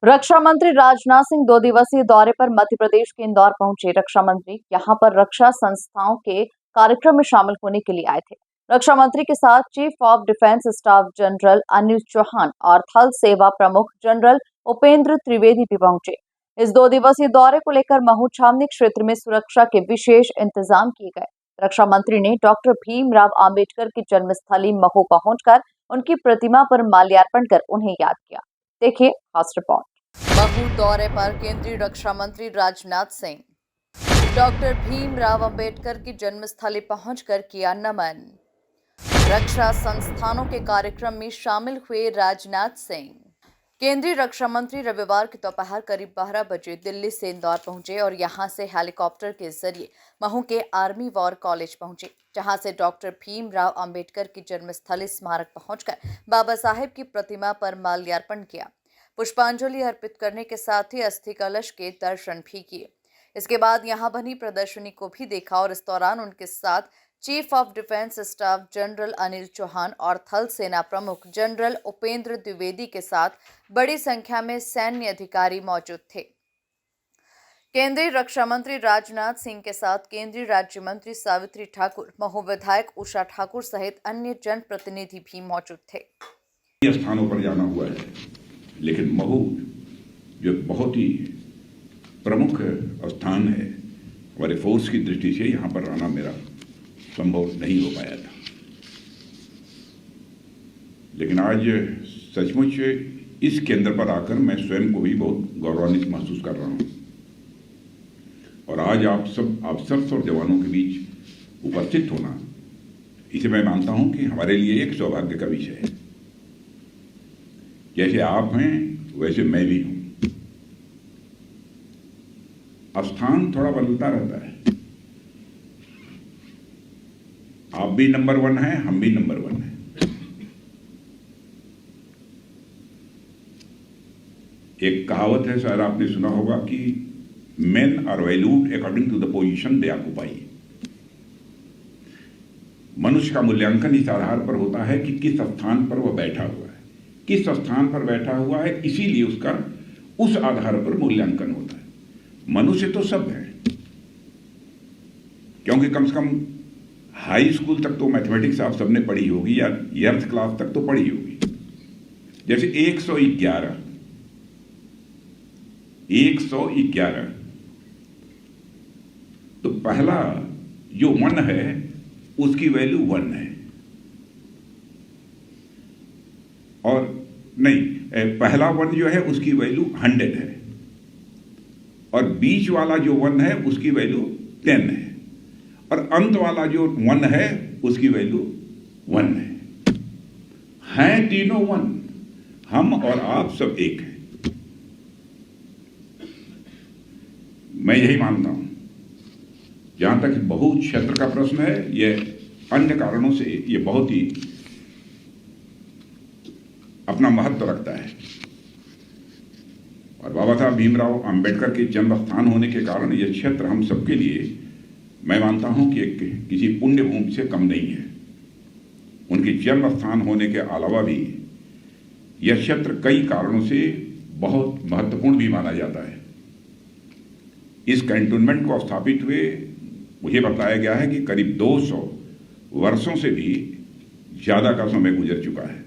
रक्षा मंत्री राजनाथ सिंह 2 दिवसीय दौरे पर मध्य प्रदेश के इंदौर पहुंचे। रक्षा मंत्री यहां पर रक्षा संस्थाओं के कार्यक्रम में शामिल होने के लिए आए थे। रक्षा मंत्री के साथ chief of defence staff general Anil Chauhan और थल सेवा प्रमुख जनरल उपेंद्र त्रिवेदी भी पहुंचे। इस 2 दिवसीय दौरे को लेकर महू छावनी क्षेत्र में सुरक्षा के विशेष इंतजाम किए गए। रक्षा मंत्री ने डॉक्टर भीमराव अंबेडकर की जन्मस्थली महू पहुंचकर उनकी प्रतिमा पर माल्यार्पण कर उन्हें याद किया। देखिए खास रिपोर्ट। महू दौरे पर केंद्रीय रक्षा मंत्री राजनाथ सिंह डॉक्टर भीमराव अंबेडकर की जन्मस्थली पहुंचकर किया नमन। रक्षा संस्थानों के कार्यक्रम में शामिल हुए राजनाथ सिंह। केंद्रीय रक्षा मंत्री रविवार की दोपहर करीब 12 बजे दिल्ली से इंदौर पहुंचे और यहां से हेलीकॉप्टर के जरिए महू के आर्मी वॉर कॉलेज पहुंचे, जहां से डॉक्टर भीमराव अंबेडकर की जन्मस्थली स्मारक पहुंचकर बाबा साहेब की प्रतिमा पर माल्यार्पण किया। पुष्पांजलि अर्पित करने के साथ ही अस्थि कलश के दर्शन भी किए। इसके बाद यहां बनी प्रदर्शनी को भी देखा और इस दौरान उनके साथ chief of defence staff general Anil Chauhan और थल सेना प्रमुख जनरल उपेंद्र द्विवेदी के साथ बड़ी संख्या में सैन्य अधिकारी मौजूद थे। केंद्रीय रक्षा मंत्री राजनाथ सिंह के साथ केंद्रीय राज्य मंत्री सावित्री ठाकुर, महू विधायक उषा ठाकुर सहित अन्य जनप्रतिनिधि भी मौजूद थे। स्थानों पर जाना हुआ है, लेकिन महू जो बहुत ही प्रमुख स्थान है हमारे फोर्स की दृष्टि से, यहाँ पर आना मेरा संभव नहीं हो पाया था। लेकिन आज सचमुच इस केंद्र पर आकर मैं स्वयं को भी बहुत गौरवान्वित महसूस कर रहा हूँ। और आज आप सब अफसर्स और जवानों के बीच उपस्थित होना, इसे मैं मानता हूँ कि हमारे लिए एक सौभाग्य का विषय है। जैसे आप हैं वैसे मैं भी हूं। स्थान थोड़ा बदलता रहता है। आप भी नंबर 1 हैं, हम भी नंबर 1 हैं। एक कहावत है, शायद आपने सुना होगा कि men are valued according to the position they occupy। मनुष्य का मूल्यांकन इस आधार पर होता है कि किस स्थान पर वह बैठा हुआ है। किस स्थान पर बैठा हुआ है, इसीलिए उसका उस आधार पर मूल्यांकन होता है। मनुष्य तो सब है, क्योंकि कम से कम हाई स्कूल तक तो मैथमेटिक्स आप सबने पढ़ी होगी या 8th क्लास तक तो पढ़ी होगी। जैसे 111 तो पहला जो 1 है उसकी वैल्यू 1 है, और नहीं, पहला 1 जो है उसकी वैल्यू 100 है, और बीच वाला जो 1 है उसकी वैल्यू 10 है, और अंत वाला जो 1 है उसकी वैल्यू 1 है। हैं तीनों 1, हम और आप सब एक हैं। मैं यही मानता हूं। जहां तक बहु क्षेत्र का प्रश्न है, यह अन्य कारणों से ये बहुत ही अपना महत्व रखता है, और बाबा साहब भीमराव अंबेडकर के जन्म स्थान होने के कारण यह क्षेत्र हम सबके लिए, मैं मानता हूं कि किसी पुण्य भूमि से कम नहीं है। उनके जन्म स्थान होने के अलावा भी यह क्षेत्र कई कारणों से बहुत महत्वपूर्ण भी माना जाता है। इस कैंटोनमेंट को स्थापित हुए मुझे बताया गया है कि करीब 200 वर्षों से भी ज़्यादा का समय गुजर चुका है,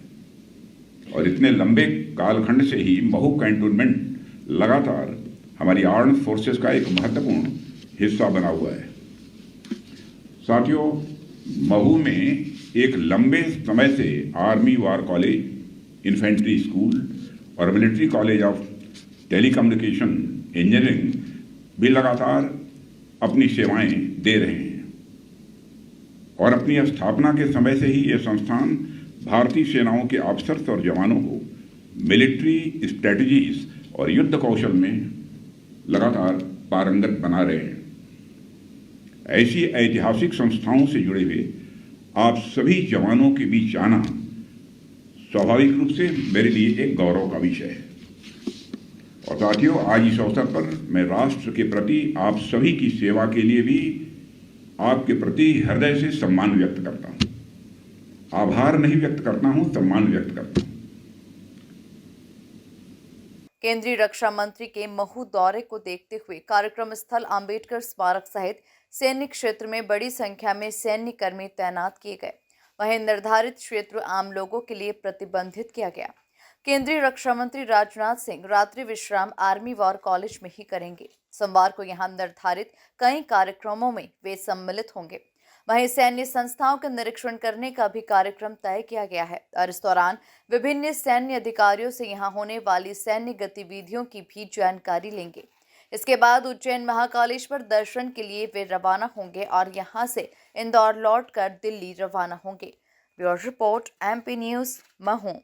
और इतने लंबे कालखंड से ही महू कैंटोनमेंट लगातार हमारी आर्म्ड फोर्सेस का एक महत्वपूर्ण हिस्सा बना हुआ है। साथियों, महू में एक लंबे समय से Army War College, Infantry School और Military College of Telecommunication Engineering भी लगातार अपनी सेवाएं दे रहे हैं, और अपनी स्थापना के समय से ही ये संस्थान भारतीय सेनाओं के अफसर्स और जवानों को मिलिट्री स्ट्रेटजीज और युद्ध कौशल में लगातार पारंगत बना रहे हैं। ऐसी ऐतिहासिक संस्थाओं से जुड़े हुए आप सभी जवानों के बीच आना स्वाभाविक रूप से मेरे लिए एक गौरव का विषय है। और साथियों, आज इस अवसर पर मैं राष्ट्र के प्रति आप सभी की सेवा के लिए भी आपके प्रति हृदय से सम्मान व्यक्त करता हूं। आभार नहीं व्यक्त करता हूं, सम्मान व्यक्त करता हूं। केंद्रीय रक्षा मंत्री के महू दौरे को देखते हुए कार्यक्रम स्थल अंबेडकर स्मारक सहित सैन्य क्षेत्र में बड़ी संख्या में सैन्य कर्मी तैनात किए गए। वहीं निर्धारित क्षेत्र आम लोगों के लिए प्रतिबंधित किया गया। केंद्रीय रक्षा मंत्री राजनाथ सिंह रात्रि विश्राम आर्मी वॉर कॉलेज में ही करेंगे। सोमवार को यहां निर्धारित कई कार्यक्रमों में वे सम्मिलित होंगे। वहीं सैन्य संस्थाओं का निरीक्षण करने का भी कार्यक्रम तय किया गया है और इस दौरान विभिन्न सैन्य अधिकारियों से यहां होने वाली सैन्य गतिविधियों की भी जानकारी लेंगे। इसके बाद उज्जैन महाकालेश्वर दर्शन के लिए वे रवाना होंगे और यहां से इंदौर लौटकर दिल्ली रवाना होंगे। Bureau report, MP news, Mhow.